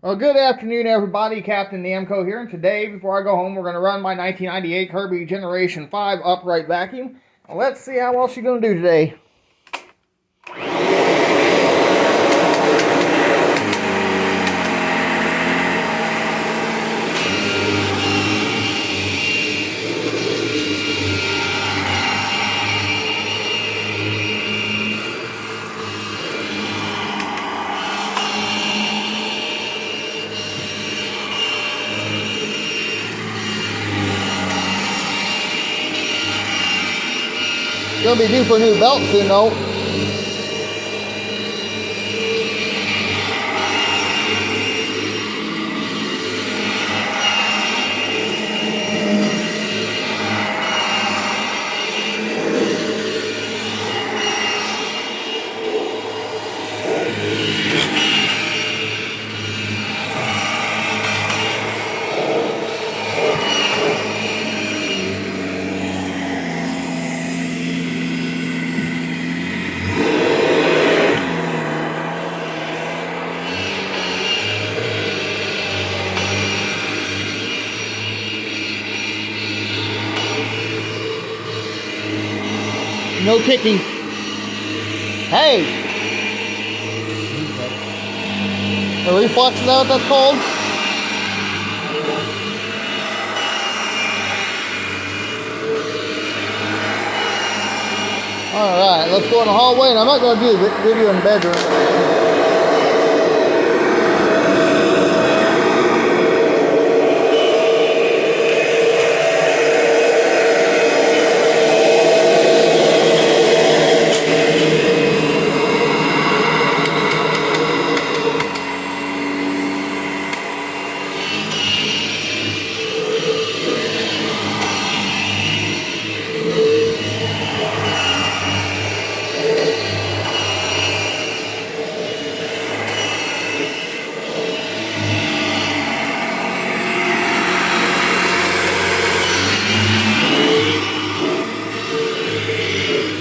Well, good afternoon, everybody. Captain Namco here, and today, before I go home, we're going to run my 1998 Kirby Generation 5 upright vacuum. And let's see how well she's going to do today. Gonna be due for a new belt soon, though. No kicking. Hey! A reflex, is that what that's called? Alright, let's go in the hallway, and I'm not going to do the video in the bedroom.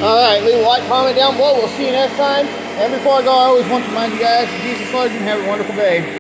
Alright, leave a like, comment down below. We'll see you next time. And before I go, I always want to remind you guys, Jesus loves you and have a wonderful day.